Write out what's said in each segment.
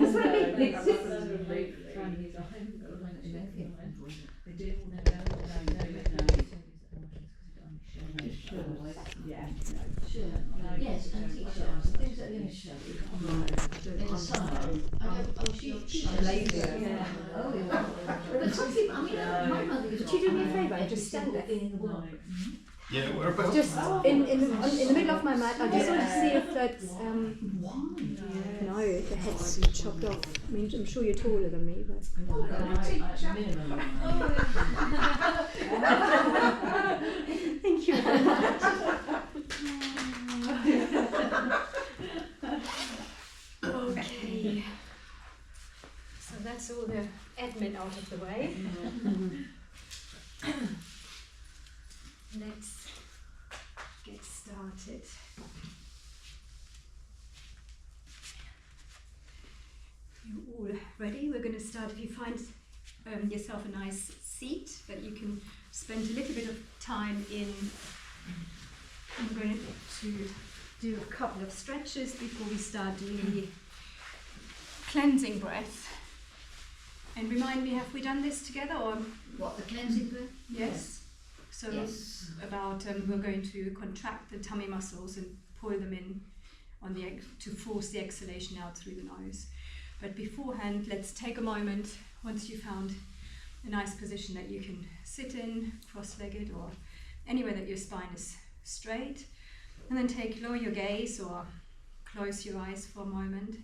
That's what I mean. It's just... Yes, and t-shirts, things that are going to show. She's lazy. Yeah. Oh, yeah. But some people, I mean, my mother used to... Would you do me a favour and just stand there? Yeah, we're about Just in the middle of my mat. I just want to see if that's no, the head's chopped off. I mean, I'm sure you're taller than me, but thank you very much. Okay, so that's all the admin out of the way. Let's get started. You all ready? We're going to start. If you find yourself a nice seat that you can spend a little bit of time in, I'm going to do a couple of stretches before we start doing the cleansing breath. And remind me, have we done this together or what, the cleansing breath? Yes. So yes. About we're going to contract the tummy muscles and pull them in on the to force the exhalation out through the nose. But beforehand, let's take a moment once you've found a nice position that you can sit in, cross-legged, or anywhere that your spine is straight, and then lower your gaze or close your eyes for a moment.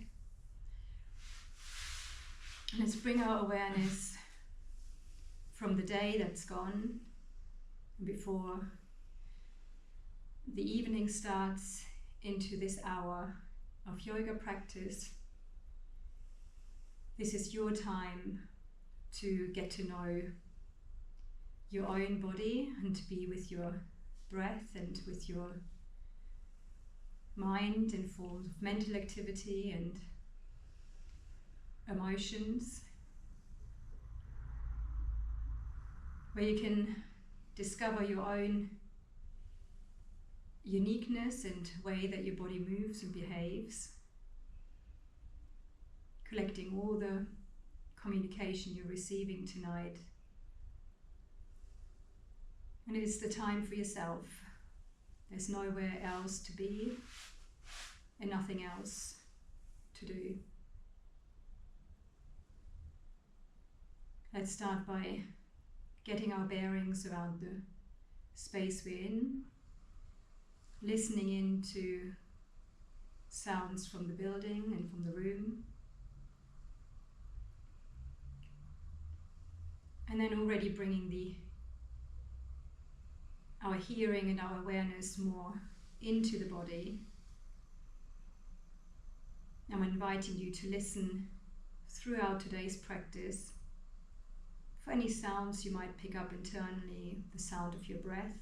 And let's bring our awareness from the day that's gone, before the evening starts, into this hour of yoga practice. This is your time to get to know your own body and to be with your breath and with your mind in forms of mental activity and emotions, where you can discover your own uniqueness and way that your body moves and behaves, collecting all the communication you're receiving tonight. And it is the time for yourself. There's nowhere else to be and nothing else to do. Let's start by getting our bearings around the space we're in, listening into sounds from the building and from the room, and then already bringing our hearing and our awareness more into the body. I'm inviting you to listen throughout today's practice for any sounds you might pick up internally, the sound of your breath,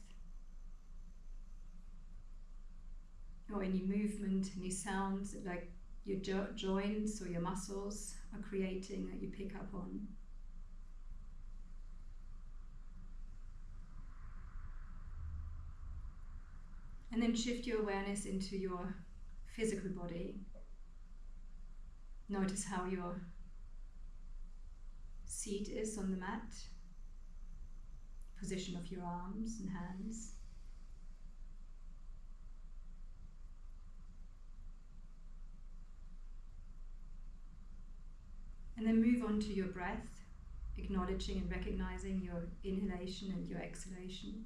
or any movement, any sounds like your joints or your muscles are creating that you pick up on. And then shift your awareness into your physical body. Notice how your seat is on the mat, position of your arms and hands. And then move on to your breath, acknowledging and recognizing your inhalation and your exhalation.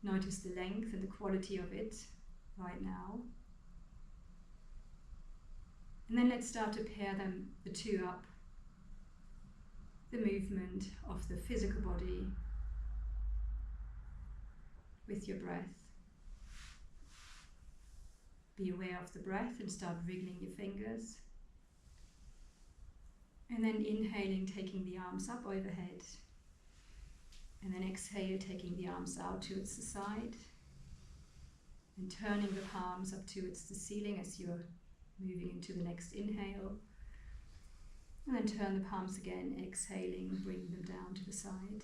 Notice the length and the quality of it right now. And then let's start to pair the two up. The movement of the physical body with your breath. Be aware of the breath and start wriggling your fingers. And then inhaling, taking the arms up overhead. And then exhale, taking the arms out towards the side. And turning the palms up towards the ceiling as you're moving into the next inhale. And then turn the palms again, exhaling, bring them down to the side.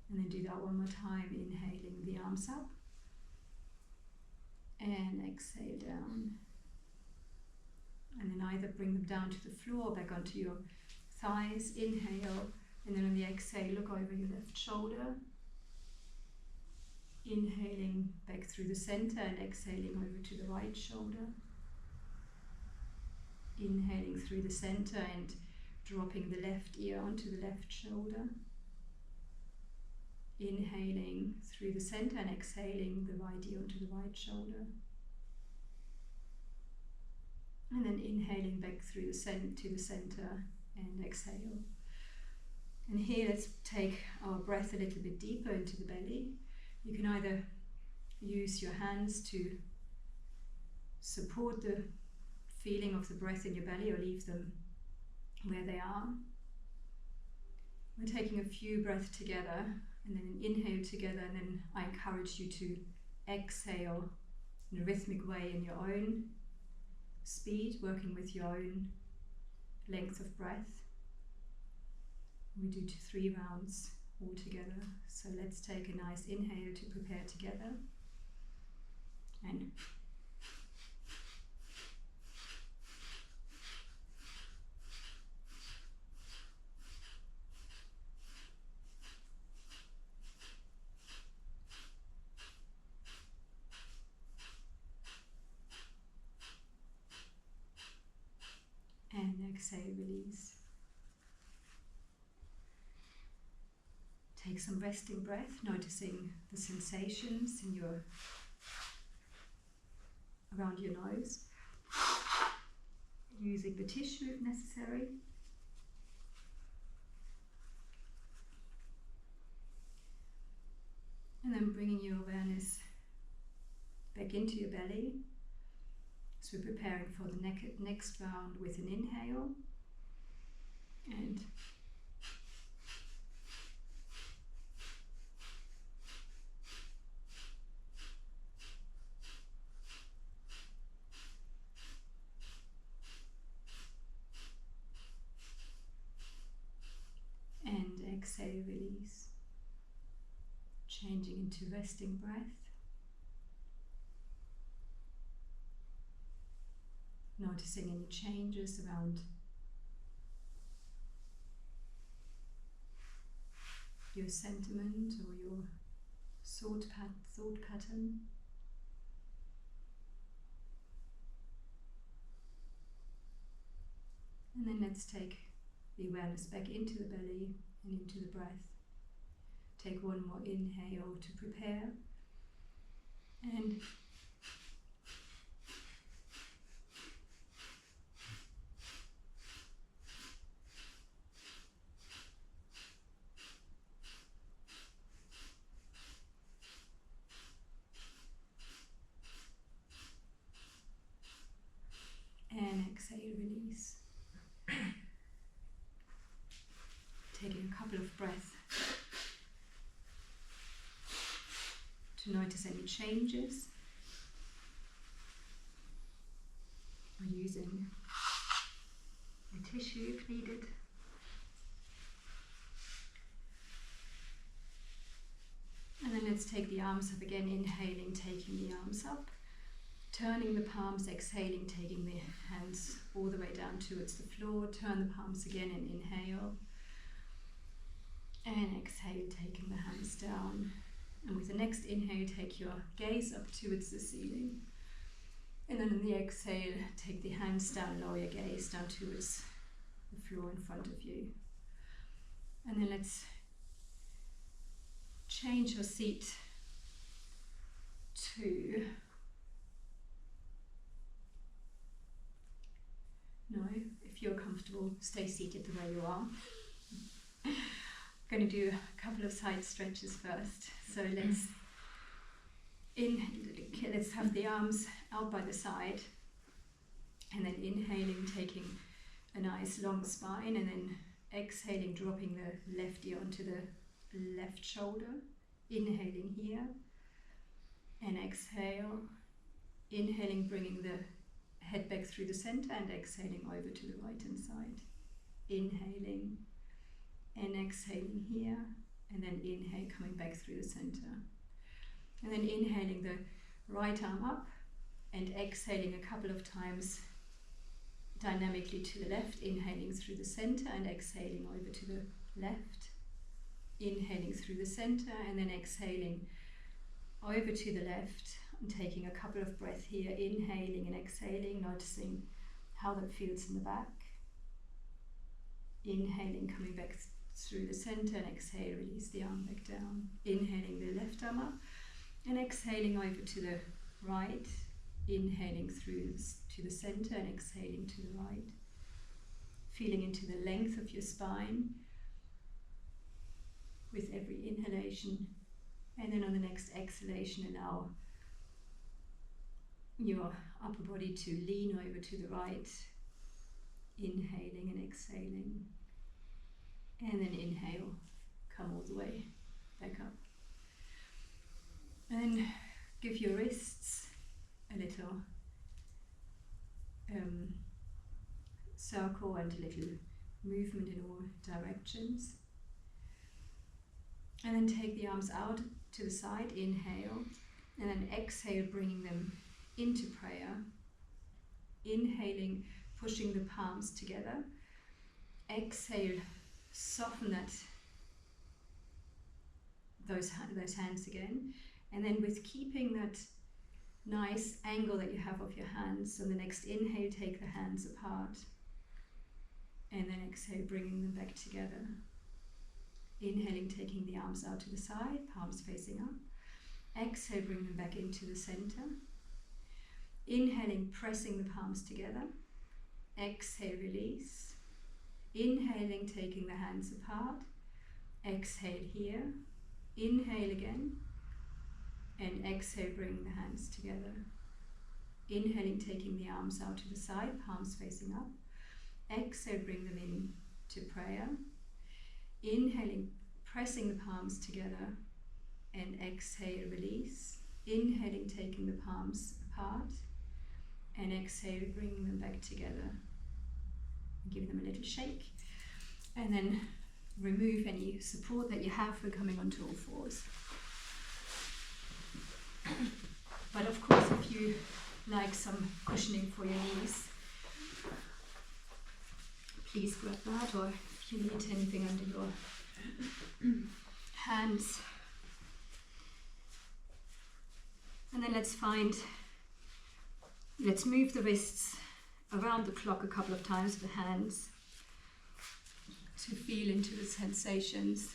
And then do that one more time, inhaling the arms up. exhale down. And then either bring them down to the floor, back onto your thighs, inhale, and then on the exhale, look over your left shoulder. Inhaling back through the center and exhaling over to the right shoulder. Inhaling through the center and dropping the left ear onto the left shoulder. Inhaling through the center and exhaling the right ear onto the right shoulder. And then inhaling back through the to the center and exhale. And here let's take our breath a little bit deeper into the belly. You can either use your hands to support the feeling of the breath in your belly or leave them where they are. We're taking a few breaths together and then an inhale together, and then I encourage you to exhale in a rhythmic way in your own speed, working with your own length of breath. We do 3 rounds all together. So let's take a nice inhale to prepare together. And exhale, release. Take some resting breath, noticing the sensations in your around your nose, using the tissue if necessary. And then bringing your awareness back into your belly. So we're preparing for the next round with an inhale. And exhale, release. Changing into resting breath. Noticing any changes around your sentiment or your thought pattern. And then let's take the awareness back into the belly and into the breath. Take one more inhale to prepare. And exhale, release. Taking a couple of breaths to notice any changes, or using a tissue if needed. And then let's take the arms up again, inhaling, taking the arms up. Turning the palms, exhaling, taking the hands all the way down towards the floor. Turn the palms again and inhale. And exhale, taking the hands down. And with the next inhale, take your gaze up towards the ceiling. And then on the exhale, take the hands down, lower your gaze down towards the floor in front of you. And then let's change your seat to if you're comfortable, stay seated the way you are. I'm going to do a couple of side stretches first. So let's have the arms out by the side, and then inhaling, taking a nice long spine, and then exhaling, dropping the left ear onto the left shoulder. Inhaling here, and exhale. Inhaling, bringing the head back through the center, and exhaling over to the right hand side. Inhaling and exhaling here, and then inhale, coming back through the center. And then inhaling the right arm up, and exhaling a couple of times dynamically to the left, inhaling through the center and exhaling over to the left, inhaling through the center and then exhaling over to the left, and taking a couple of breaths here, inhaling and exhaling, noticing how that feels in the back. Inhaling, coming back through the center, and exhale, release the arm back down. Inhaling the left arm up and exhaling over to the right, inhaling through to the center and exhaling to the right. Feeling into the length of your spine with every inhalation, and then on the next exhalation allow your upper body to lean over to the right, inhaling and exhaling, and then inhale, come all the way back up, and then give your wrists a little circle and a little movement in all directions, and then take the arms out to the side, inhale, and then exhale, bringing them into prayer. Inhaling, pushing the palms together. Exhale, soften those hands again, and then with keeping that nice angle that you have of your hands, on the next inhale, take the hands apart, and then exhale, bringing them back together. Inhaling, taking the arms out to the side, palms facing up. Exhale, bring them back into the center. Inhaling, pressing the palms together. Exhale, release. Inhaling, taking the hands apart. Exhale here. Inhale again. And exhale, bringing the hands together. Inhaling, taking the arms out to the side, palms facing up. Exhale, bring them in to prayer. Inhaling, pressing the palms together, and exhale, release. Inhaling, taking the palms apart, and exhale, bringing them back together. Give them a little shake, and then remove any support that you have for coming onto all fours. But of course, if you like some cushioning for your knees, please grab that, or if you need anything under your hands. And then let's move the wrists around the clock a couple of times with the hands to feel into the sensations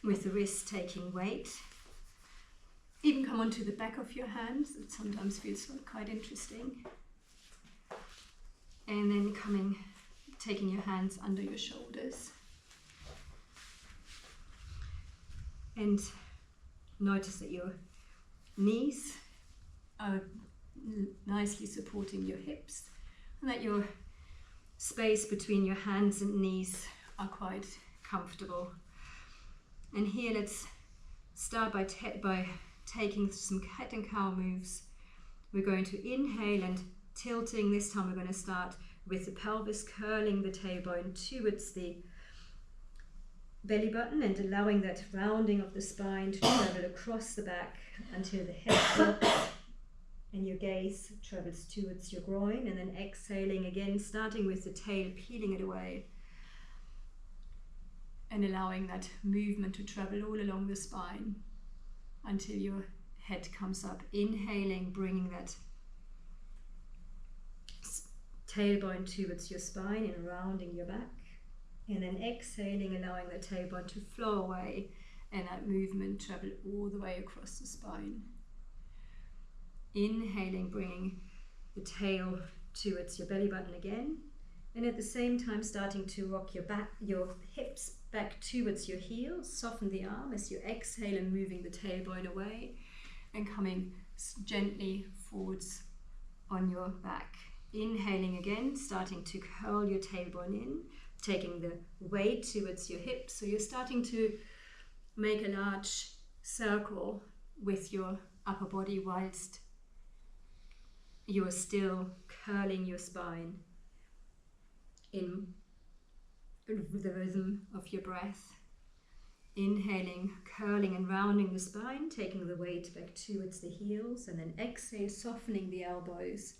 with the wrists taking weight. Even come onto the back of your hands, it sometimes feels quite interesting. And then taking your hands under your shoulders. And notice that your knees are nicely supporting your hips, and that your space between your hands and knees are quite comfortable. And here let's start by taking some cat and cow moves. We're going to inhale and tilting. This time we're going to start with the pelvis, curling the tailbone towards the belly button and allowing that rounding of the spine to travel across the back until the head drops and your gaze travels towards your groin, and then exhaling again, starting with the tail, peeling it away and allowing that movement to travel all along the spine until your head comes up. Inhaling, bringing that tailbone towards your spine and rounding your back, and then exhaling, allowing the tailbone to flow away and that movement travel all the way across the spine. Inhaling, bringing the tail towards your belly button again, and at the same time starting to rock your hips back towards your heels. Soften the arm as you exhale and moving the tailbone away and coming gently forwards on your back. Inhaling again, starting to curl your tailbone in, taking the weight towards your hips. So you're starting to make a large circle with your upper body whilst you're still curling your spine in the rhythm of your breath. Inhaling, curling and rounding the spine, taking the weight back towards the heels, and then exhale, softening the elbows,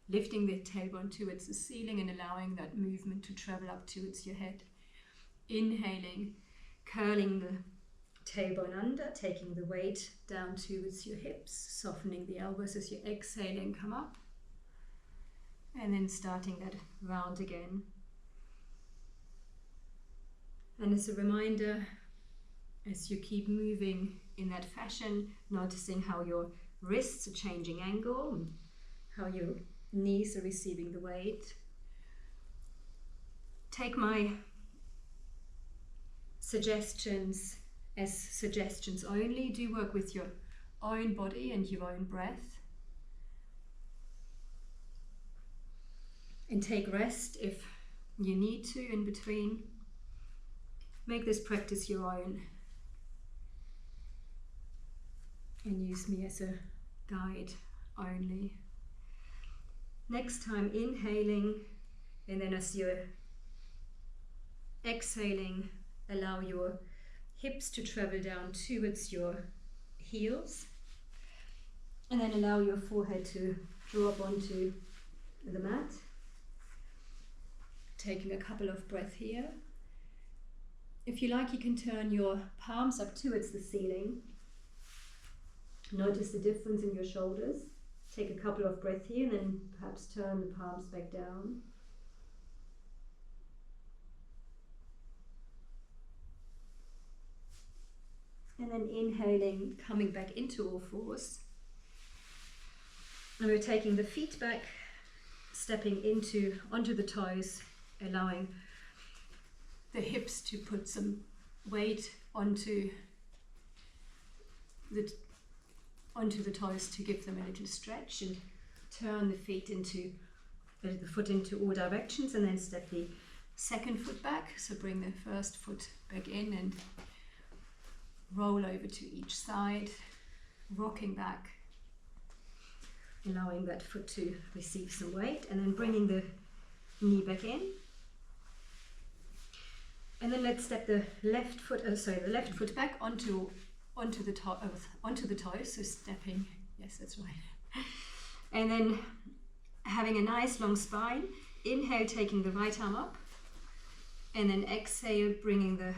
lifting the tailbone towards the ceiling and allowing that movement to travel up towards your head. Inhaling, curling the tailbone under, taking the weight down towards your hips, softening the elbows as you exhale and come up. And then starting that round again. And as a reminder, as you keep moving in that fashion, noticing how your wrists are changing angle, and how your knees are receiving the weight. Take my suggestions as suggestions only. Do work with your own body and your own breath. And take rest if you need to in between. Make this practice your own. And use me as a guide only. Next time, inhaling, and then as you're exhaling, allow your hips to travel down towards your heels, and then allow your forehead to drop onto the mat. Taking a couple of breaths here. If you like, you can turn your palms up towards the ceiling. Notice the difference in your shoulders. Take a couple of breaths here and then perhaps turn the palms back down. And then inhaling, coming back into all fours. And we're taking the feet back, stepping onto the toes, allowing the hips to put some weight onto the toes to give them a little stretch, and turn the foot into all directions, and then step the second foot back. So bring the first foot back in and roll over to each side, rocking back, allowing that foot to receive some weight, and then bringing the knee back in. And then let's step the left foot back onto the toes, so stepping, yes, that's right. And then having a nice long spine. Inhale, taking the right arm up, and then exhale, bringing the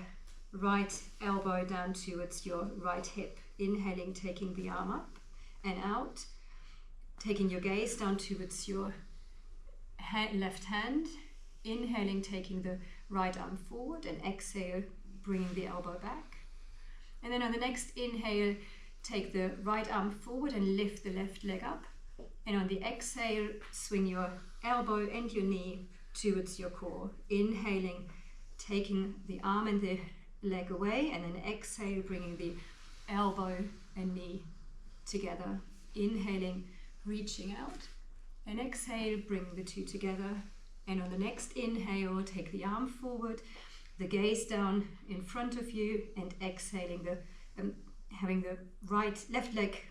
right elbow down towards your right hip. Inhaling, taking the arm up and out, taking your gaze down towards your left hand. Inhaling, taking the right arm forward, and exhale, bringing the elbow back. And then on the next inhale, take the right arm forward and lift the left leg up. And on the exhale, swing your elbow and your knee towards your core. Inhaling, taking the arm and the leg away, and then exhale, bringing the elbow and knee together. Inhaling, reaching out, and exhale, bringing the two together. And on the next inhale, take the arm forward, the gaze down in front of you, and exhaling, having the left leg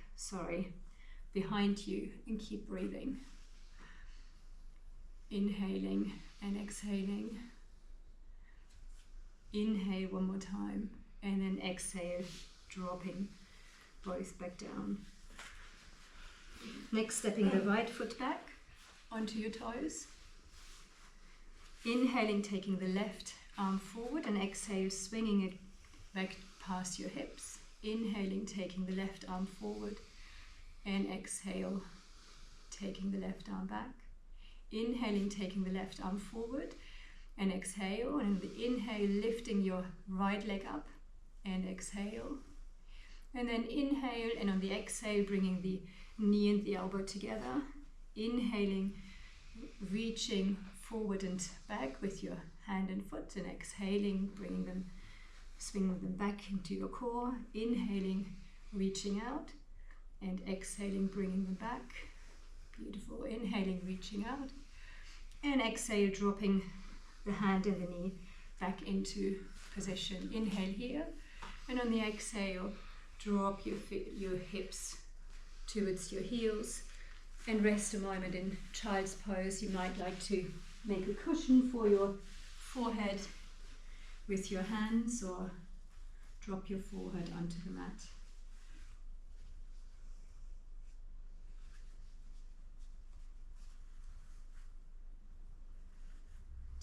behind you, and keep breathing. Inhaling and exhaling. Inhale one more time, and then exhale, dropping both back down. Next, stepping the right foot back onto your toes. Inhaling, taking the left arm forward, and exhale, swinging it back past your hips. Inhaling, taking the left arm forward, and exhale, taking the left arm back. Inhaling, taking the left arm forward, and exhale. And the inhale, lifting your right leg up, and exhale. And then inhale, and on the exhale, bringing the knee and the elbow together. Inhaling, reaching forward and back with your hand and foot, and exhaling, swinging them back into your core. Inhaling, reaching out, and exhaling, bringing them back. Beautiful. Inhaling, reaching out, and exhale, dropping the hand and the knee back into position. Inhale here, and on the exhale, drop your hips towards your heels, and rest a moment in child's pose. You might like to make a cushion for your forehead, with your hands or drop your forehead onto the mat.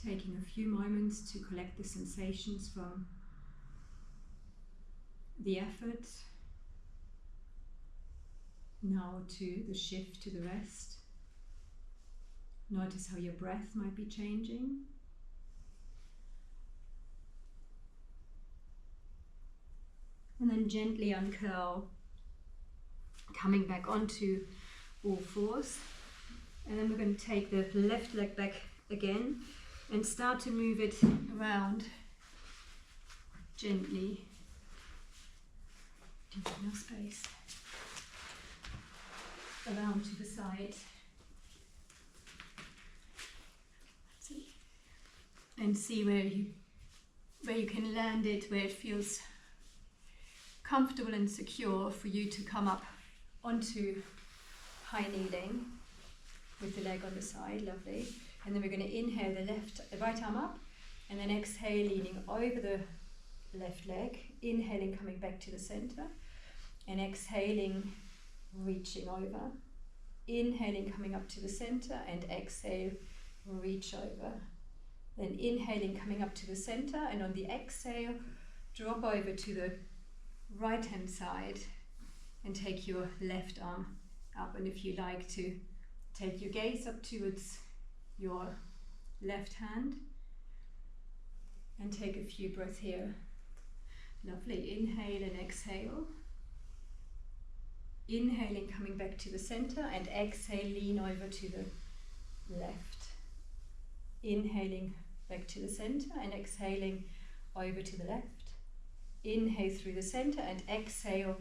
Taking a few moments to collect the sensations from the effort, now to the shift to the rest. Notice how your breath might be changing. And then gently uncurl, coming back onto all fours. And then we're going to take the left leg back again and start to move it around gently. No space. Around to the side. And see where you can land it, where it feels comfortable and secure for you to come up onto high kneeling with the leg on the side. Lovely. And then we're going to inhale the right arm up, and then exhale, leaning over the left leg, inhaling, coming back to the center, and exhaling, reaching over, inhaling, coming up to the center, and exhale, reach over. Then inhaling, coming up to the center, and on the exhale, drop over to the right hand side and take your left arm up. And if you like to take your gaze up towards your left hand and take a few breaths here. Lovely. Inhale and exhale. Inhaling, coming back to the center, and exhale, lean over to the left. Inhaling back to the center and exhaling over to the left. Inhale through the center and exhale,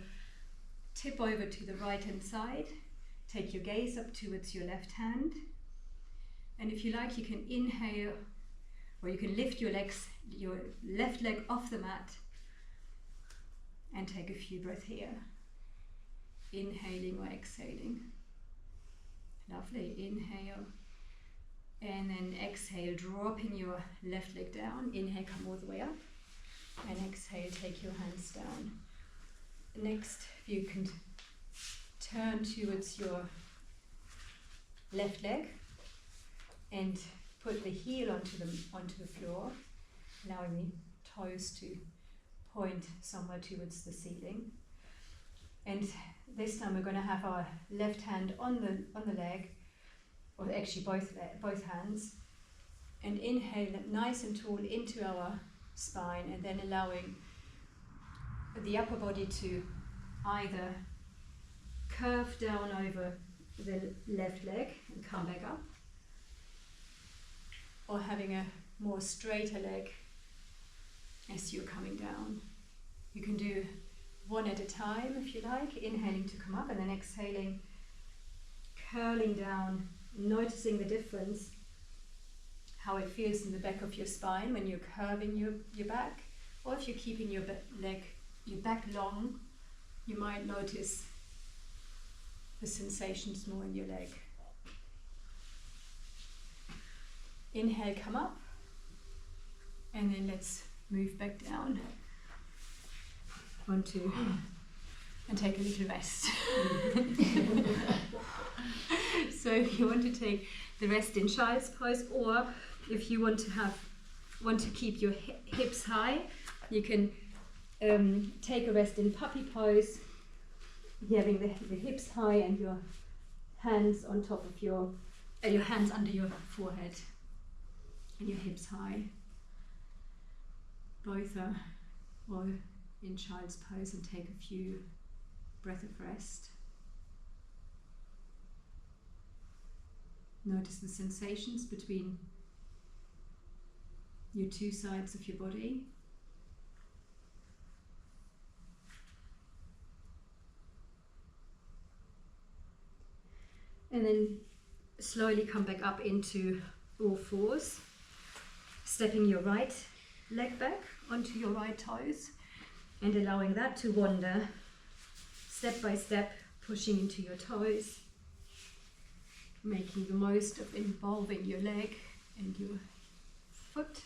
tip over to the right hand side. Take your gaze up towards your left hand. And if you like, you can inhale, or you can lift your left leg off the mat and take a few breaths here. Inhaling or exhaling. Lovely. Inhale. And then exhale, dropping your left leg down. Inhale, come all the way up. And exhale, take your hands down. Next, you can turn towards your left leg and put the heel onto the floor, allowing the toes to point somewhere towards the ceiling. And this time we're going to have our left hand on the leg, or actually both hands, and inhale nice and tall into our spine, and then allowing the upper body to either curve down over the left leg and come back up, or having a more straighter leg as you're coming down. You can do one at a time if you like, inhaling to come up and then exhaling, curling down, noticing the difference, how it feels in the back of your spine when you're curving your back, or if you're keeping your back long, you might notice the sensations more in your leg. Inhale, come up, and then let's move back down onto and take a little rest. So if you want to take the rest in child's pose, or if you want to keep your hips high, you can take a rest in puppy pose, having the hips high and your hands on top of your hands under your forehead and your hips high. Both are all in child's pose, and take a few breaths of rest. Notice the sensations between your two sides of your body. And then slowly come back up into all fours, stepping your right leg back onto your right toes and allowing that to wander step by step, pushing into your toes, making the most of involving your leg and your foot.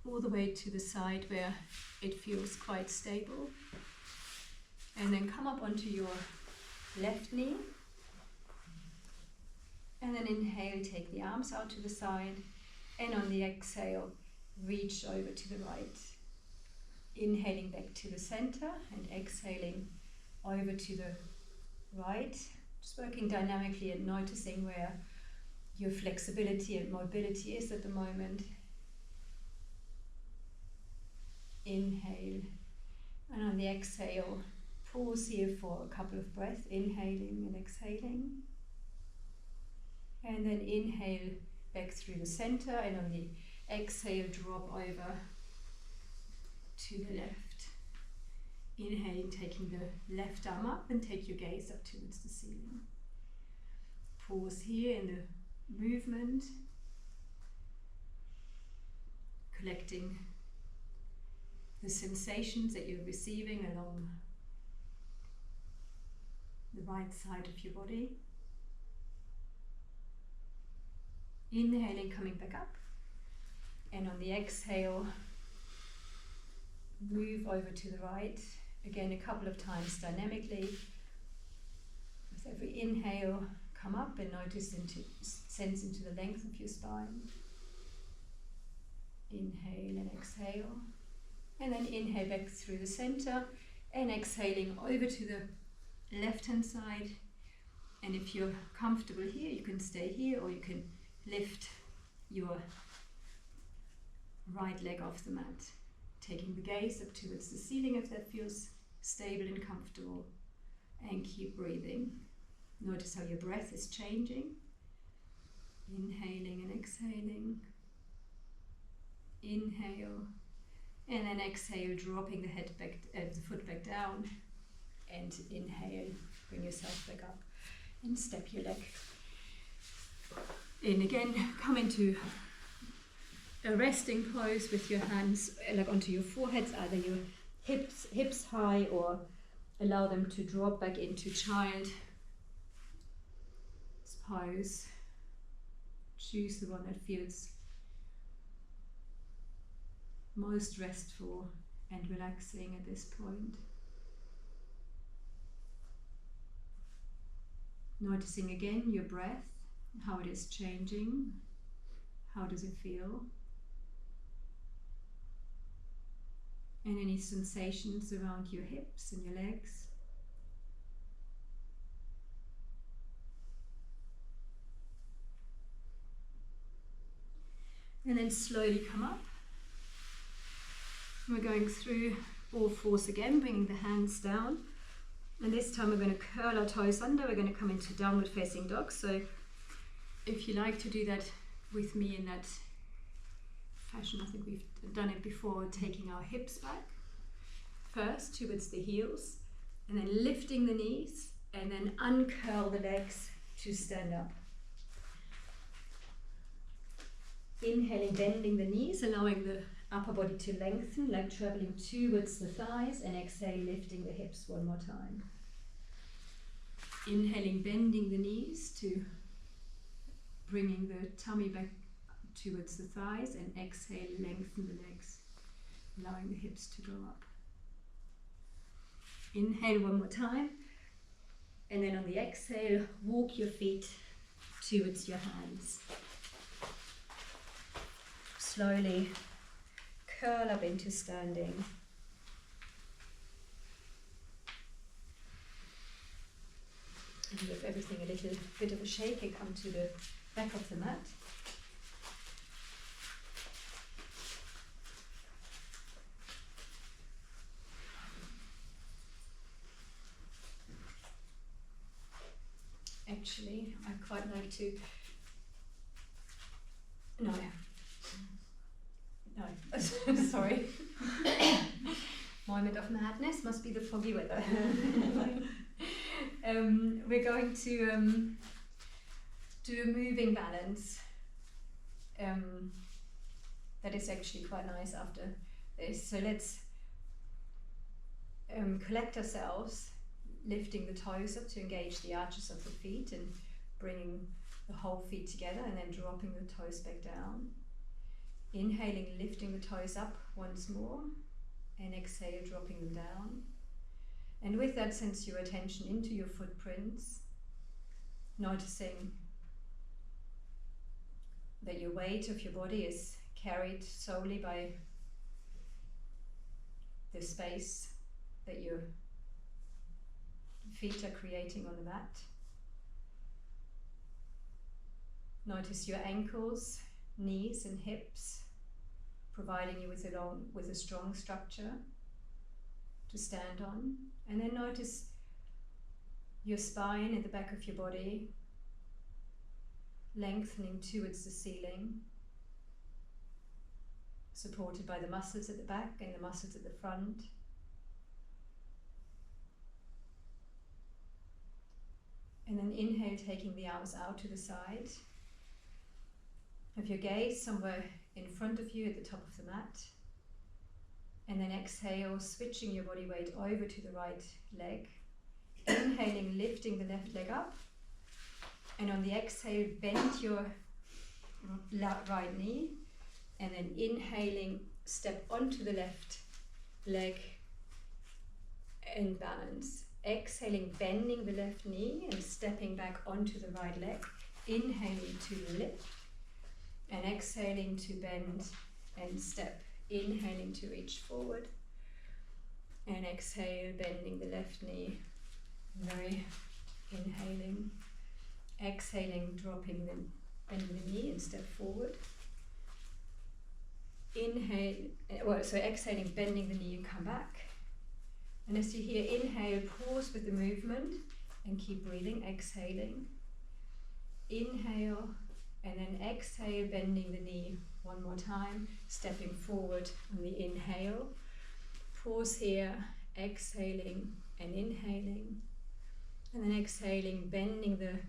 all the way to the side where it feels quite stable. And then come up onto your left knee. And then inhale, take the arms out to the side. And on the exhale, reach over to the right. Inhaling back to the center and exhaling over to the right. Just working dynamically and noticing where your flexibility and mobility is at the moment. Inhale. And on the exhale, pause here for a couple of breaths, inhaling and exhaling. And then inhale back through the center, and on the exhale, drop over to the left. Inhaling, taking the left arm up and take your gaze up towards the ceiling. Pause here in the movement, collecting the sensations that you're receiving along the right side of your body. Inhaling, coming back up, and on the exhale, move over to the right, again a couple of times dynamically. With every inhale, come up and sense into the length of your spine. Inhale and exhale, and then inhale back through the center, and exhaling over to the left hand side. And if you're comfortable here, you can stay here, or you can lift your right leg off the mat, taking the gaze up towards the ceiling if that feels stable and comfortable, and keep breathing. Notice how your breath is changing, inhaling and exhaling. Inhale, and then exhale, dropping the head back, the foot back down, and inhale, bring yourself back up, and step your leg in again. Come into a resting pose with your hands like onto your foreheads, either your hips high, or allow them to drop back into child's pose. Choose the one that feels most restful and relaxing at this point. Noticing again your breath, how it is changing. How does it feel? And any sensations around your hips and your legs. And then slowly come up. We're going through all fours again, bringing the hands down. And this time we're going to curl our toes under. We're going to come into downward facing dog. So if you like to do that with me in that fashion, I think we've done it before, taking our hips back first towards the heels, and then lifting the knees, and then uncurl the legs to stand up. Inhaling, bending the knees, allowing the upper body to lengthen, like traveling towards the thighs, and exhale, lifting the hips one more time. Inhaling, bending the knees to bringing the tummy back towards the thighs, and exhale, lengthen the legs, allowing the hips to go up. Inhale one more time, and then on the exhale, walk your feet towards your hands. Slowly curl up into standing. And give everything a little bit of a shake and come to the back of the mat. Actually, I quite like to... No, sorry. Moment of madness, must be the foggy weather. We're going to do a moving balance. That is actually quite nice after this. So let's collect ourselves, lifting the toes up to engage the arches of the feet and bringing the whole feet together, and then dropping the toes back down. Inhaling, lifting the toes up once more, and exhale, dropping them down. And with that, sense your attention into your footprints, noticing that your weight of your body is carried solely by the space that your feet are creating on the mat. Notice your ankles, knees and hips, providing you with a strong structure to stand on. And then notice your spine in the back of your body lengthening towards the ceiling, supported by the muscles at the back and the muscles at the front. And then inhale, taking the arms out to the side. Have your gaze somewhere in front of you at the top of the mat. And then exhale, switching your body weight over to the right leg. Inhaling, lifting the left leg up. And on the exhale, bend your right knee. And then inhaling, step onto the left leg and balance. Exhaling, bending the left knee and stepping back onto the right leg. Inhaling to lift. And exhaling to bend and step. Inhaling to reach forward. And exhale, bending the left knee. Very inhaling. Exhaling, dropping bending the knee and step forward. Exhaling, bending the knee and come back. And as you hear inhale, pause with the movement and keep breathing, exhaling. Inhale, and then exhale, bending the knee one more time, stepping forward on the inhale. Pause here, exhaling and inhaling. And then exhaling, bending the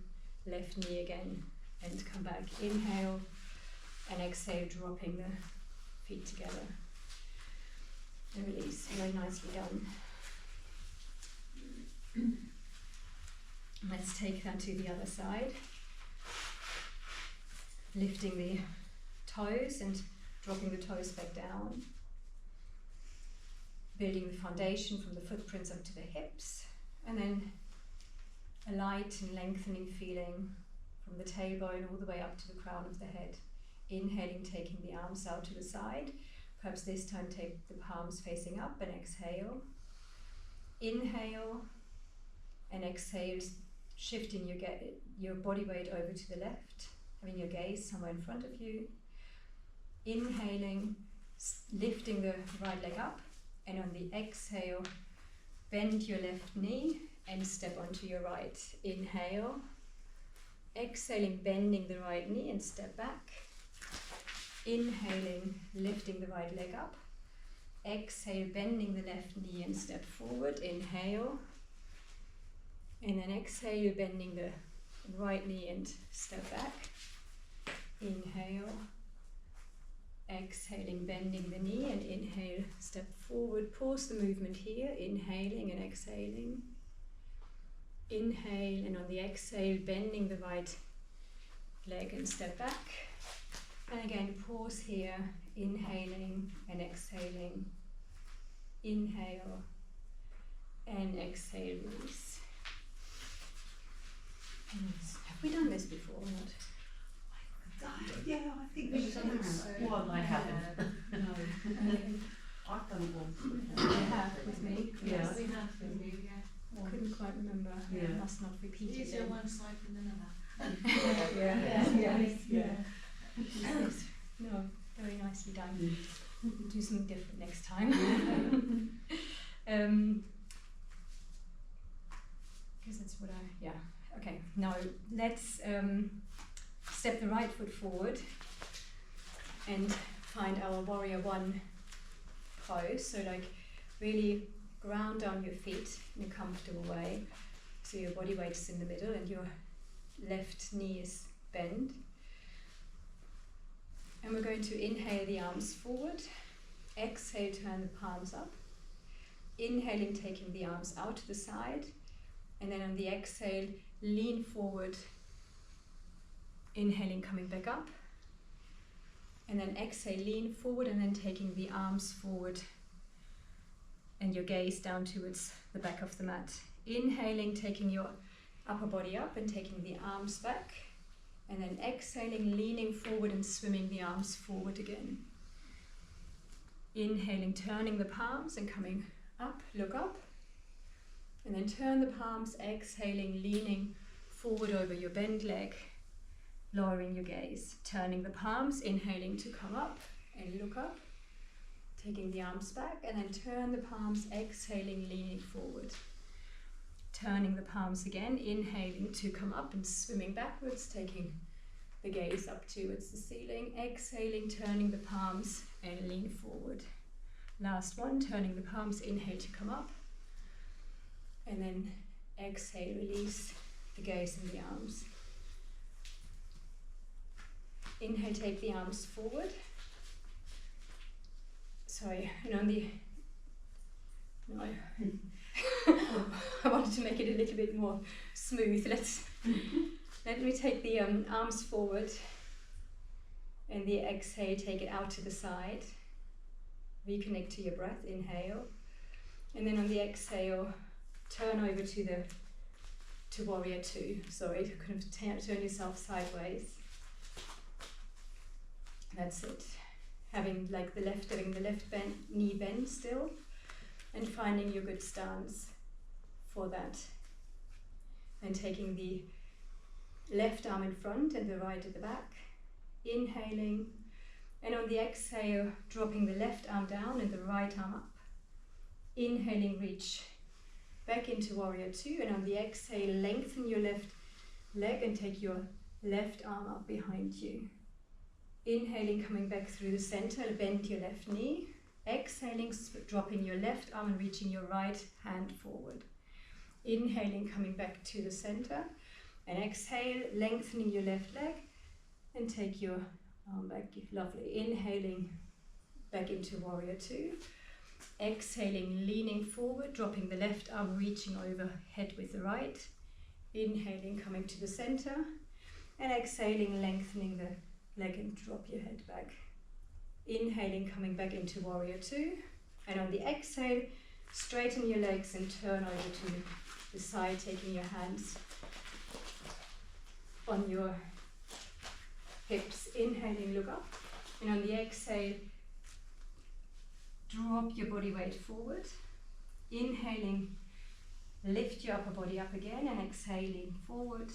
left knee again and come back. Inhale and exhale, dropping the feet together. And release, very nicely done. Let's take that to the other side. Lifting the toes and dropping the toes back down. Building the foundation from the footprints up to the hips. And then a light and lengthening feeling from the tailbone all the way up to the crown of the head. Inhaling, taking the arms out to the side. Perhaps this time take the palms facing up and exhale. Inhale and exhale, shifting your body weight over to the left, having your gaze somewhere in front of you. Inhaling, lifting the right leg up, and on the exhale, bend your left knee and step onto your right. Inhale. Exhaling, bending the right knee and step back. Inhaling, lifting the right leg up. Exhale, bending the left knee and step forward. Inhale. And then exhale, bending the right knee and step back. Inhale. Exhaling, bending the knee and inhale, step forward. Pause the movement here, inhaling and exhaling. Inhale, and on the exhale, bending the right leg and step back. And again, pause here, inhaling and exhaling. Inhale and exhale, release. Have we done this before or not? Yeah, I think we should. One, I haven't. No. I've done it once. You have with me? Yeah. Yes, we have with you, yeah. I couldn't quite remember. Yeah. I must not repeat it. Easier then. one side than another. Yeah. Yes. No, very nicely done. We'll do something different next time. Because that's what okay. Now let's step the right foot forward and find our warrior one pose. So like really ground down your feet in a comfortable way. So your body weight is in the middle and your left knee is bent. And we're going to inhale the arms forward. Exhale, turn the palms up. Inhaling, taking the arms out to the side. And then on the exhale, lean forward. Inhaling, coming back up. And then exhale, lean forward, and then taking the arms forward and your gaze down towards the back of the mat. Inhaling, taking your upper body up and taking the arms back. And then exhaling, leaning forward and swimming the arms forward again. Inhaling, turning the palms and coming up, look up. And then turn the palms, exhaling, leaning forward over your bent leg, lowering your gaze. Turning the palms, inhaling to come up and look up. Taking the arms back and then turn the palms, exhaling, leaning forward. Turning the palms again, inhaling to come up and swimming backwards, taking the gaze up towards the ceiling. Exhaling, turning the palms and lean forward. Last one, turning the palms, inhale to come up. And then exhale, release the gaze and the arms. Inhale, take the arms forward. Sorry, and on the... No, I wanted to make it a little bit more smooth. Let me take the arms forward, and the exhale, take it out to the side. Reconnect to your breath, inhale. And then on the exhale, turn over to warrior two. Sorry, kind of turn yourself sideways. That's it. Having the left knee bend still, and finding your good stance for that. And taking the left arm in front and the right at the back. Inhaling, and on the exhale, dropping the left arm down and the right arm up. Inhaling, reach back into warrior two, and on the exhale, lengthen your left leg and take your left arm up behind you. Inhaling, coming back through the center, bend your left knee. Exhaling, dropping your left arm and reaching your right hand forward. Inhaling, coming back to the center. And exhale, lengthening your left leg and take your arm back. Lovely. Inhaling, back into warrior two. Exhaling, leaning forward, dropping the left arm, reaching overhead with the right. Inhaling, coming to the center. And exhaling, lengthening the leg and drop your head back. Inhaling, coming back into warrior two. And on the exhale, straighten your legs and turn over to the side, taking your hands on your hips. Inhaling, look up. And on the exhale, drop your body weight forward. Inhaling, lift your upper body up again, and exhaling forward.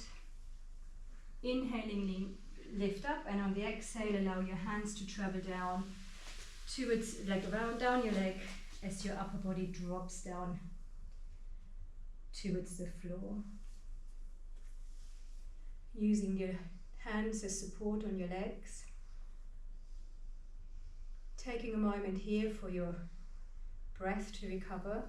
Inhaling, lift up, and on the exhale, allow your hands to travel down towards, around down your leg as your upper body drops down towards the floor. Using your hands as support on your legs. Taking a moment here for your breath to recover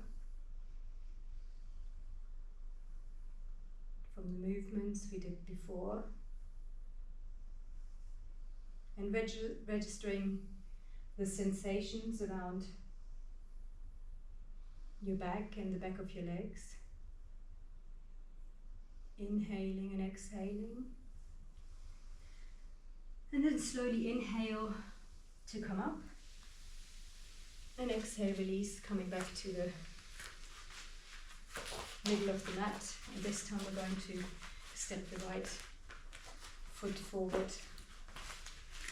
from the movements we did before. And registering the sensations around your back and the back of your legs. Inhaling and exhaling. And then slowly inhale to come up. And exhale, release, coming back to the middle of the mat. And this time we're going to step the right foot forward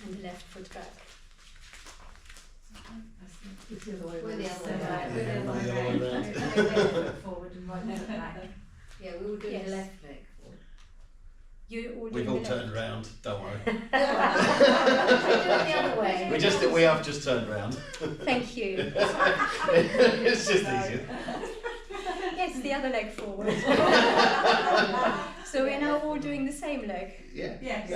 and the left foot back. It's the other way We're the around. other way around. We're the other way Yeah, around. Left foot forward and right foot back. Yeah, we were doing Yes. the left leg forward. You're all We've doing all the turned round, don't worry. We're doing the other way. We have just turned round. Thank you. It's just easier. Yes, the other leg forward. So we're now all doing the same leg. Yeah. Yes.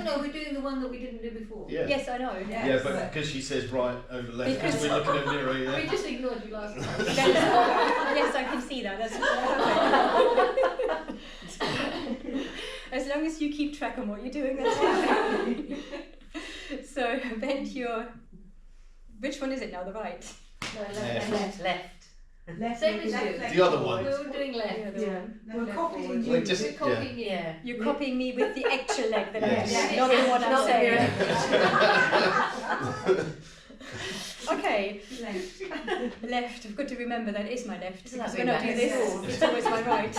No, we're doing the one that we didn't do before. Yeah. Yes, I know. Yeah. Yeah, but because she says right over left, because Because- we're looking at mirror, We yeah. just ignored you last time. Yes, I can see that. That's perfect. As long as you keep track on what you're doing, that's fine. So bend your... Which one is it now? The right? No, Left. left. Left Same leg, as left you. leg The other forward. one. We're all doing left. Yeah, we're left copying forward. you. We're just- We're copying you. Yeah. You're copying me with the actual leg that Yes. I'm doing, Yes. not the one I'm Not saying. mirror. Okay, Left. left. I've got to remember that is my left Isn't that because when I do big this, back? it's always my right.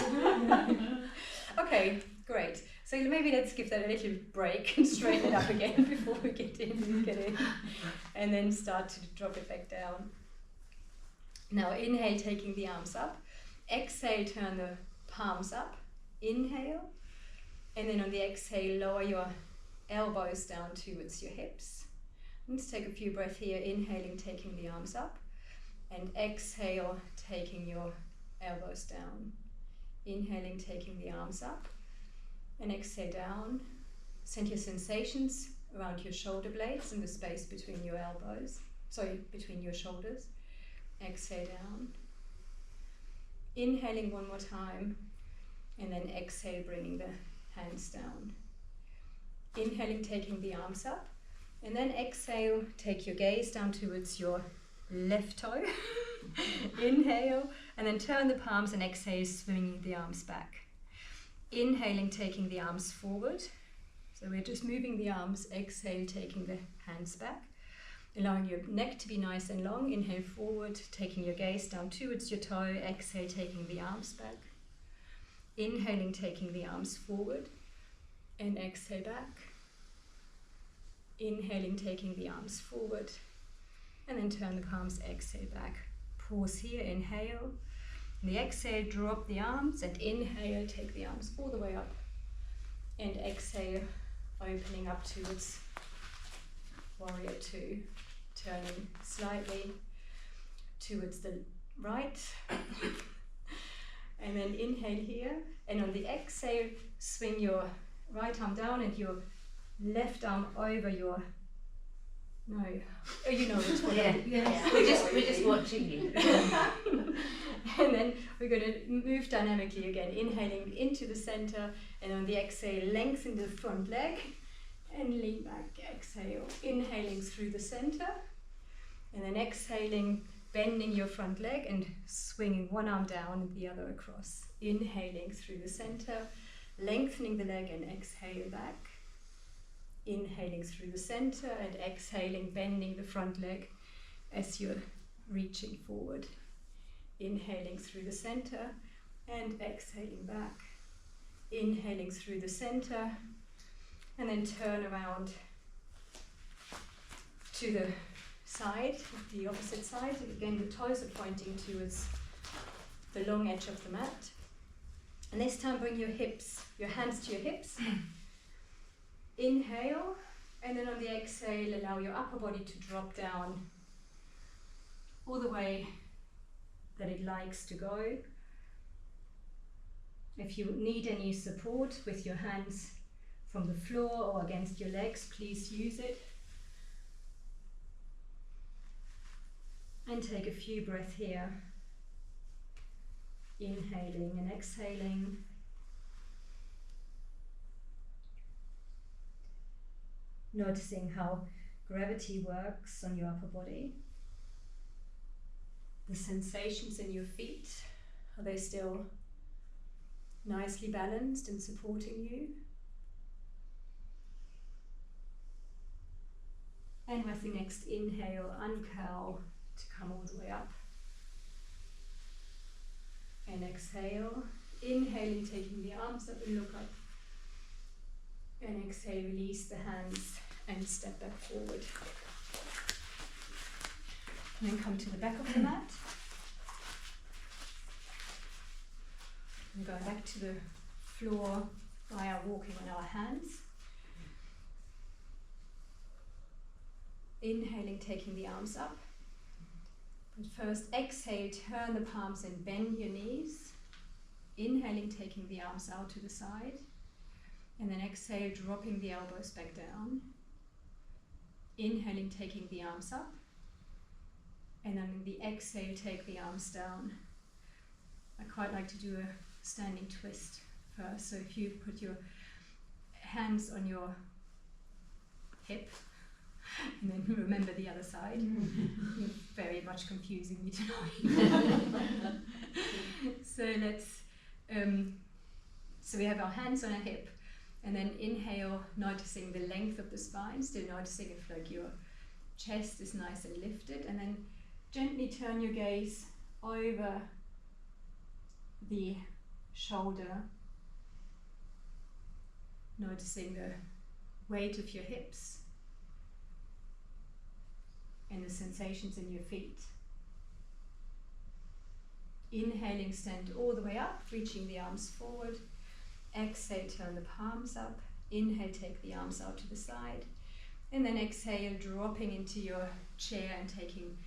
Okay, great. So maybe let's give that a little break and straighten it up again before we get in, and then start to drop it back down. Now inhale, taking the arms up. Exhale, turn the palms up. Inhale, and then on the exhale, lower your elbows down towards your hips. Let's take a few breaths here. Inhaling, taking the arms up, and exhale, taking your elbows down. Inhaling, taking the arms up, and exhale down. Send your sensations around your shoulder blades and the space between your elbows, between your shoulders. Exhale down. Inhaling one more time, and then exhale, bringing the hands down. Inhaling, taking the arms up, and then exhale, take your gaze down towards your left toe. Inhale, and then turn the palms, and exhale, swinging the arms back. Inhaling, taking the arms forward. So we're just moving the arms. Exhale, taking the hands back. Allowing your neck to be nice and long. Inhale forward, taking your gaze down towards your toe. Exhale, taking the arms back. Inhaling, taking the arms forward. And exhale back. Inhaling, taking the arms forward. And then turn the palms, exhale back. Pause here, inhale. On the exhale, drop the arms, and inhale, take the arms all the way up. And exhale, opening up towards warrior two. Turning slightly towards the right. And then inhale here. And on the exhale, swing your right arm down and your left arm over your... No. Oh, you know which one. Yeah. We're just watching you. And then we're going to move dynamically again, inhaling into the center, and on the exhale, lengthen the front leg and lean back. Exhale, inhaling through the center, and then exhaling, bending your front leg and swinging one arm down and the other across. Inhaling through the center, lengthening the leg and exhale back. Inhaling through the center and exhaling, bending the front leg as you're reaching forward. Inhaling through the center and exhaling back. Inhaling through the center and then turn around to the side, the opposite side. Again, the toes are pointing towards the long edge of the mat. And this time bring your hands to your hips. Inhale, and then on the exhale, allow your upper body to drop down all the way that it likes to go. If you need any support with your hands from the floor or against your legs, please use it. And take a few breaths here. Inhaling and exhaling. Noticing how gravity works on your upper body. The sensations in your feet, are they still nicely balanced and supporting you? And with the next inhale, uncurl to come all the way up. And exhale, inhaling, taking the arms up and look up. And exhale, release the hands and step back forward. And then come to the back of the mat. And go back to the floor via walking on our hands. Inhaling, taking the arms up. But first exhale, turn the palms and bend your knees. Inhaling, taking the arms out to the side. And then exhale, dropping the elbows back down. Inhaling, taking the arms up. And then in the exhale, take the arms down. I quite like to do a standing twist first. So if you put your hands on your hip And then remember the other side. You're very much confusing me tonight. So let's, so we have our hands on our hip, and then inhale, noticing the length of the spine, still noticing if like your chest is nice and lifted, and then gently turn your gaze over the shoulder, noticing the weight of your hips and the sensations in your feet. Inhaling, stand all the way up, reaching the arms forward. Exhale, turn the palms up. Inhale, take the arms out to the side. And then exhale, dropping into your chair and taking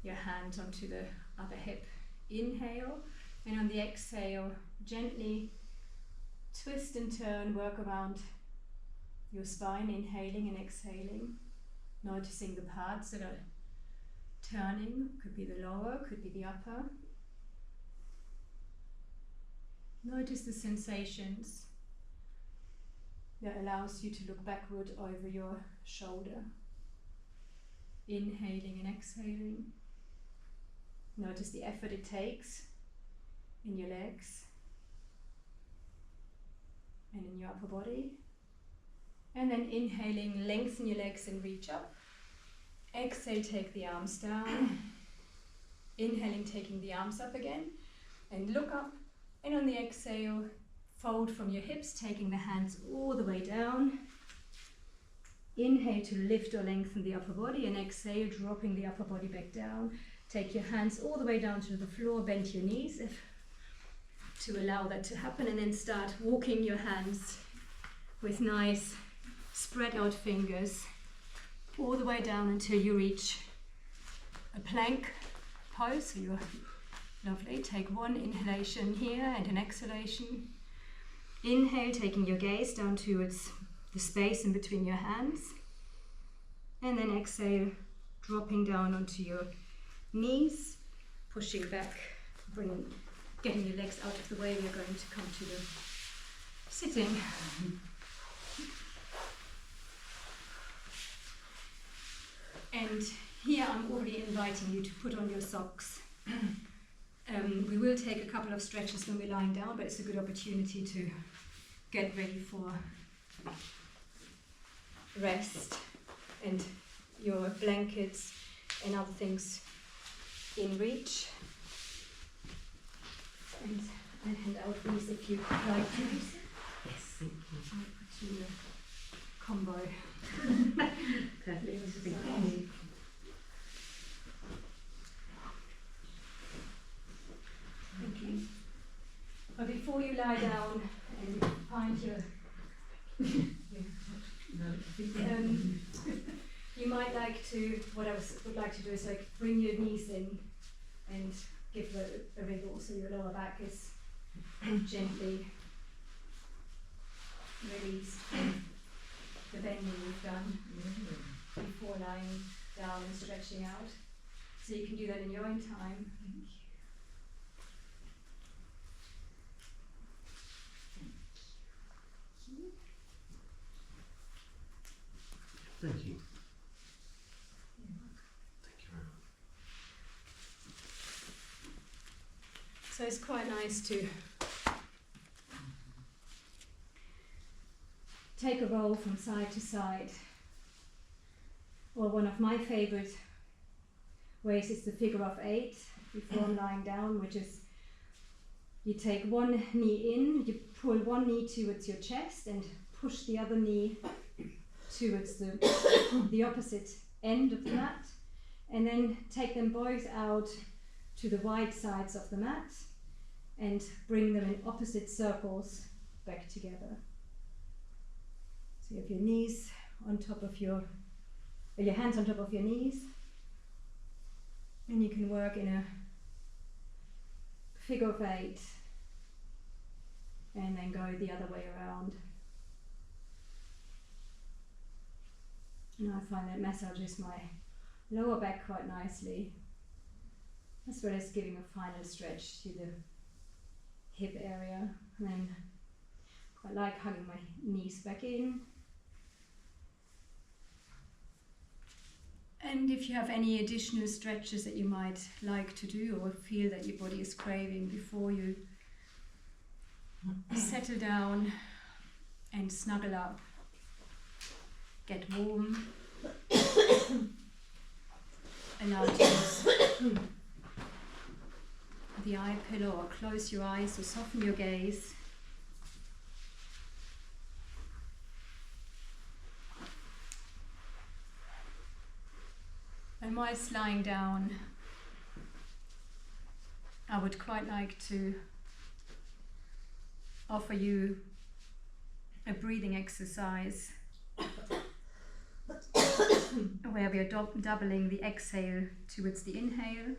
your hand onto the other hip. Inhale, and on the exhale, gently twist and turn, work around your spine, inhaling and exhaling, noticing the parts that are turning. Could be the lower, could be the upper. Notice the sensations that allows you to look backward over your shoulder. Inhaling and exhaling. Notice the effort it takes in your legs and in your upper body. And then inhaling, lengthen your legs and reach up. Exhale, take the arms down. Inhaling, taking the arms up again. And look up. And on the exhale, fold from your hips, taking the hands all the way down. Inhale to lift or lengthen the upper body, and exhale, dropping the upper body back down. Take your hands all the way down to the floor, bend your knees to allow that to happen, and then start walking your hands with nice spread out fingers all the way down until you reach a plank pose. So you're lovely. Take one inhalation here and an exhalation. Inhale, taking your gaze down towards the space in between your hands. And then exhale, dropping down onto your knees, pushing back, getting your legs out of the way. We're going to come to the sitting. And here I'm already inviting you to put on your socks. We will take a couple of stretches when we're lying down, but it's a good opportunity to get ready for rest, and your blankets and other things in reach. And I hand out these if you'd like to. Yes, thank you. I'll put you in a combo. Perfect. Thank you. Thank you. But before you lie down and find your you might like to, what I would like to do is like bring your knees in and give a wriggle so your lower back is gently released from the bending we've done before lying down and stretching out. So you can do that in your own time. Thank you. Thank you very much. So it's quite nice to take a roll from side to side. Or one of my favorite ways is the figure of 8 before I'm lying down, which is you take one knee in, you pull one knee towards your chest and push the other knee towards the opposite end of the mat, and then take them both out to the wide sides of the mat and bring them in opposite circles back together. So you have your knees on top of your hands on top of your knees, and you can work in a figure of 8 and then go the other way around. And I find that massages my lower back quite nicely, as well as giving a final stretch to the hip area. And then quite like hugging my knees back in. And if you have any additional stretches that you might like to do or feel that your body is craving before you settle down and snuggle up, get warm, allow to use the eye pillow or close your eyes or soften your gaze. And whilst lying down, I would quite like to offer you a breathing exercise where we are doubling the exhale towards the inhale,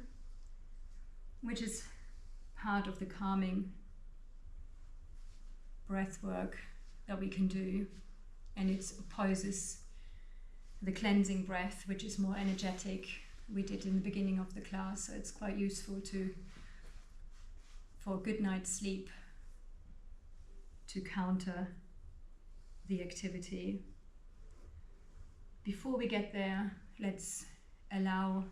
which is part of the calming breath work that we can do, and it opposes the cleansing breath, which is more energetic, we did in the beginning of the class. So it's quite useful for a good night's sleep to counter the activity. Before we get there, let's allow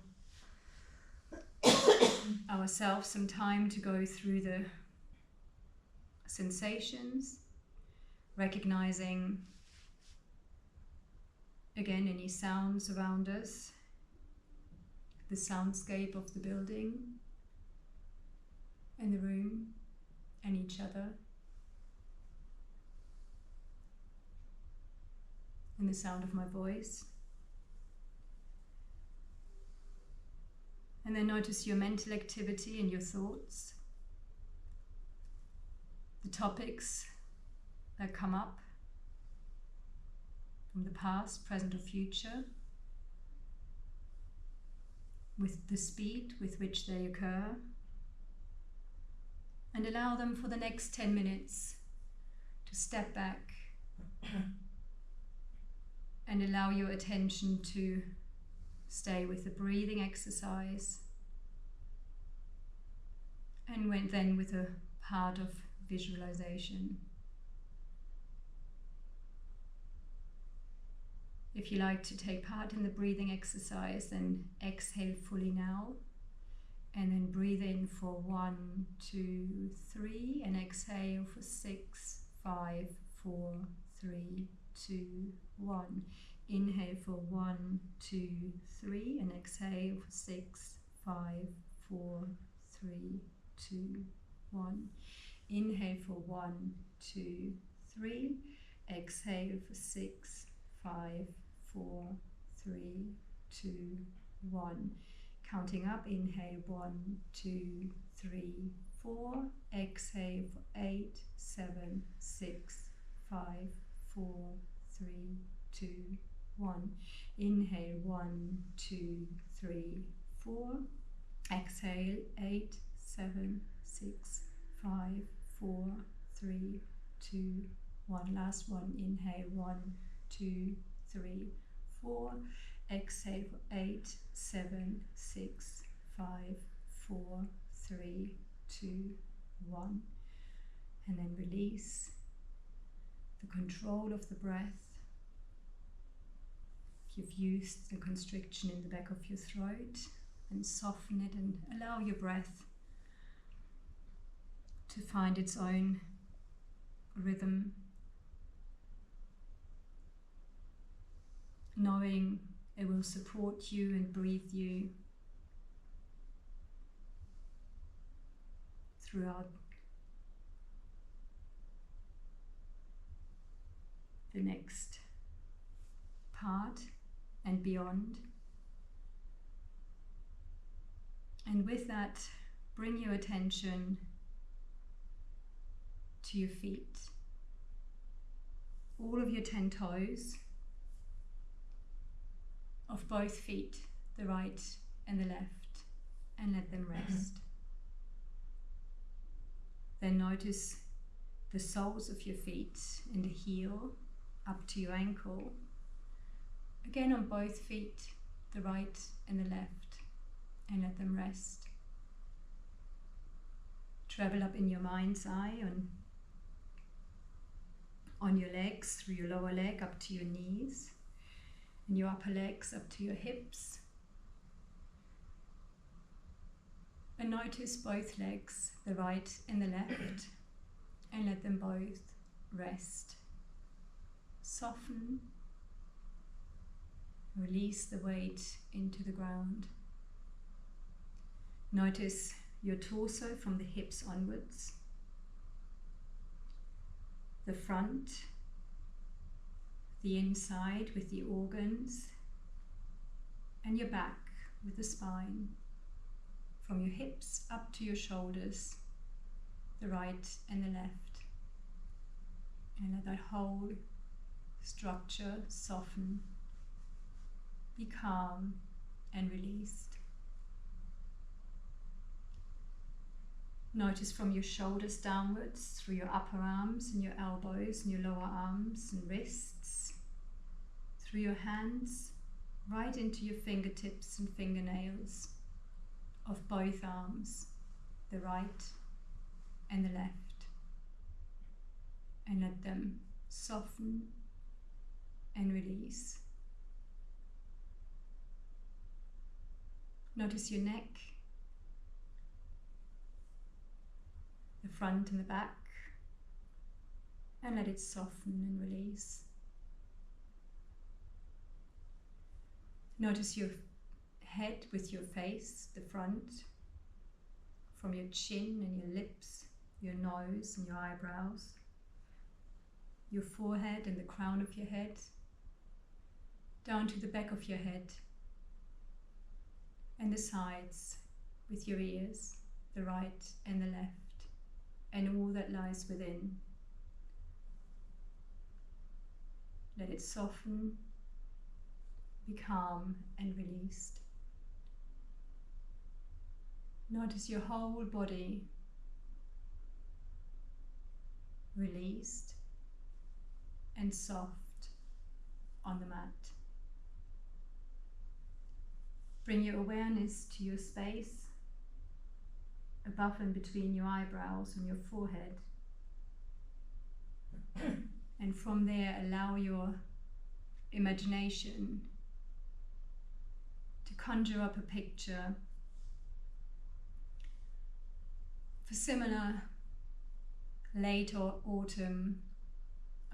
ourselves some time to go through the sensations, recognizing again any sounds around us, the soundscape of the building and the room and each other, and the sound of my voice. And then notice your mental activity and your thoughts, the topics that come up from the past, present or future, with the speed with which they occur, and allow them for the next 10 minutes to step back and allow your attention to stay with the breathing exercise, and then with a part of visualization. If you like to take part in the breathing exercise, then exhale fully now, and then breathe in for 1, 2, 3, and exhale for 6, 5, 4, 3, 2, 1. Inhale for 1, 2, 3, and exhale for 6, 5, 4, 3, 2, 1. Inhale for 1, 2, 3, exhale for 6, 5, 4, 3, 2, 1. Counting up, inhale 1, 2, 3, 4, exhale for 8, 7, 6, 5, 4, 3, 2, 1. Inhale 1, 2, 3, 4, exhale 8, 7, 6, 5, 4, 3, 2, 1. Last one, inhale 1, 2, 3, 4, exhale for 8, 7, 6, 5, 4, 3, 2, 1. And then release the control of the breath. If you've used the constriction in the back of your throat, and soften it and allow your breath to find its own rhythm, knowing it will support you and breathe you throughout the next part and beyond. And with that, bring your attention to your feet, all of your 10 toes of both feet, the right and the left, and let them rest. Then notice the soles of your feet and the heel up to your ankle. Again on both feet, the right and the left, and let them rest. Travel up in your mind's eye on your legs, through your lower leg up to your knees, and your upper legs up to your hips, And notice both legs, the right and the left, and let them both rest. Soften. Release the weight into the ground. Notice your torso from the hips onwards, the front, the inside with the organs, and your back with the spine, from your hips up to your shoulders, the right and the left. And let that whole structure soften, be calm and released. Notice from your shoulders downwards, through your upper arms and your elbows and your lower arms and wrists, through your hands, right into your fingertips and fingernails of both arms, the right and the left. And let them soften and release. Notice your neck, the front and the back, and let it soften and release. Notice your head with your face, the front, from your chin and your lips, your nose and your eyebrows, your forehead and the crown of your head, down to the back of your head, and the sides with your ears, the right and the left, and all that lies within. Let it soften, be calm and released. Notice your whole body released and soft on the mat. Bring your awareness to your space above and between your eyebrows and your forehead. And from there, allow your imagination to conjure up a picture for similar late autumn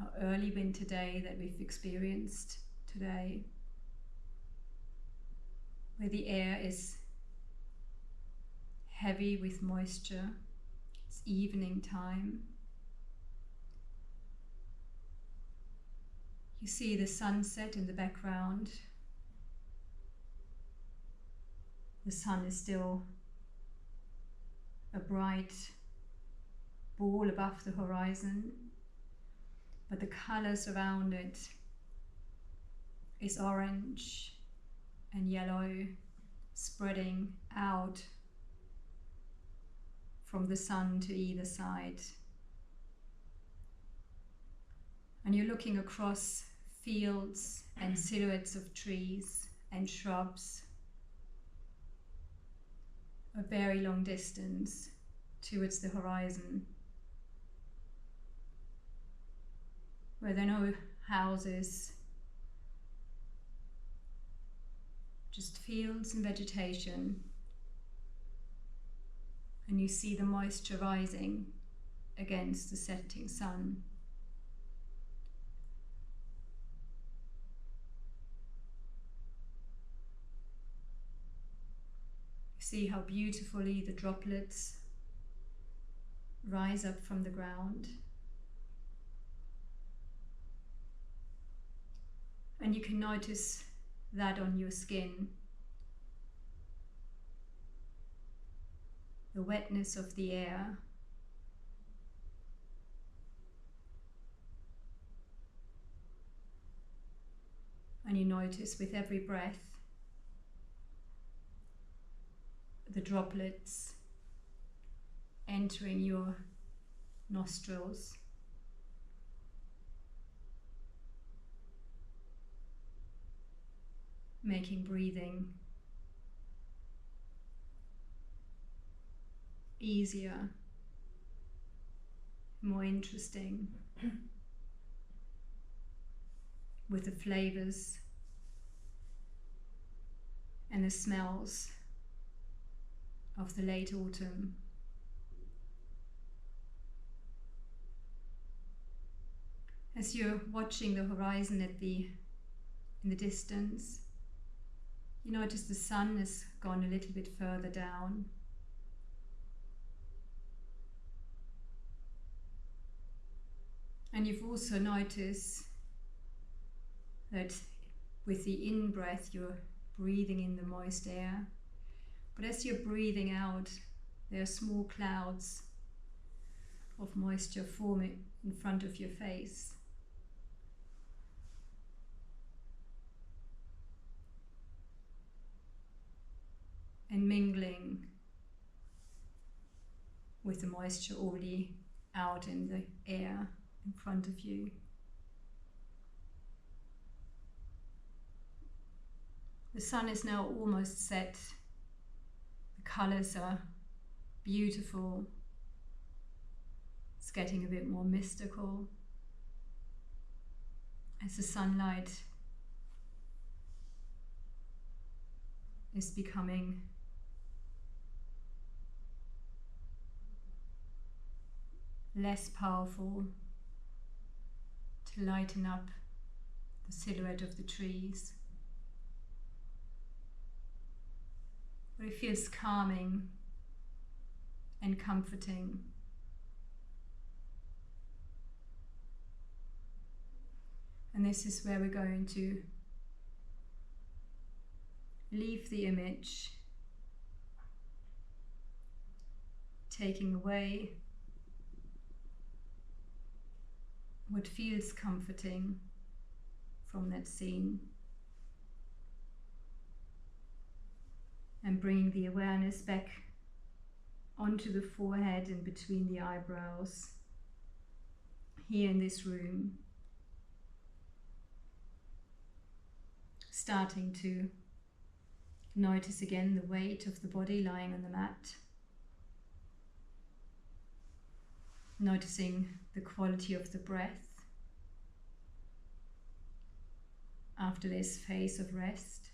or early winter day that we've experienced today, where the air is heavy with moisture. It's evening time. You see the sunset in the background. The sun is still a bright ball above the horizon, but the colors around it is orange and yellow, spreading out from the sun to either side. And you're looking across fields and silhouettes of trees and shrubs, a very long distance towards the horizon, where there are no houses, just fields and vegetation. And you see the moisture rising against the setting sun. See how beautifully the droplets rise up from the ground. And you can notice that on your skin. The wetness of the air. And you notice with every breath the droplets entering your nostrils, making breathing easier, more interesting, with the flavors and the smells of the late autumn. As you're watching the horizon in the distance, you notice the sun has gone a little bit further down. And you've also noticed that with the in-breath you're breathing in the moist air, but as you're breathing out, there are small clouds of moisture forming in front of your face. And mingling with the moisture already out in the air in front of you. The sun is now almost set. The colours are beautiful. It's getting a bit more mystical as the sunlight is becoming less powerful to lighten up the silhouette of the trees. But it feels calming and comforting. And this is where we're going to leave the image, taking away what feels comforting from that scene, and bringing the awareness back onto the forehead and between the eyebrows here in this room, starting to notice again the weight of the body lying on the mat, noticing the quality of the breath after this phase of rest.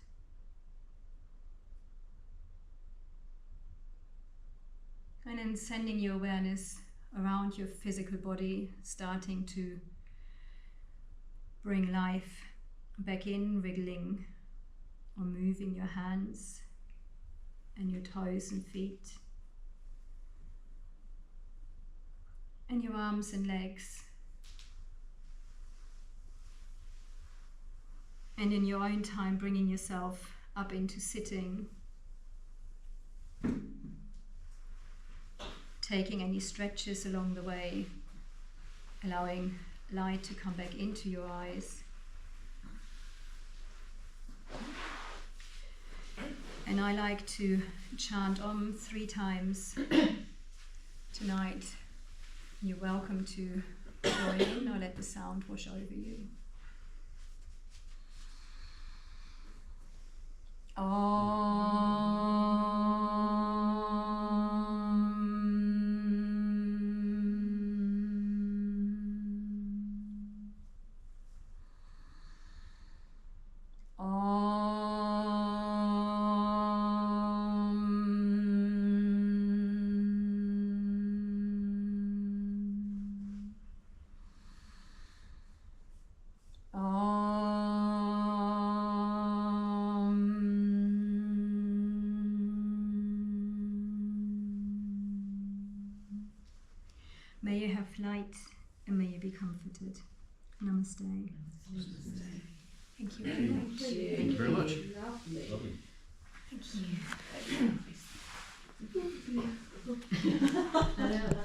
And then sending your awareness around your physical body, starting to bring life back in, wriggling or moving your hands and your toes and feet, and your arms and legs. And in your own time, bringing yourself up into sitting, taking any stretches along the way, allowing light to come back into your eyes. And I like to chant Om 3 times tonight. You're welcome to join in or let the sound wash over you. May you have light and may you be comforted. Namaste. Thank you very much. Thank you very much. Lovely. Thank you.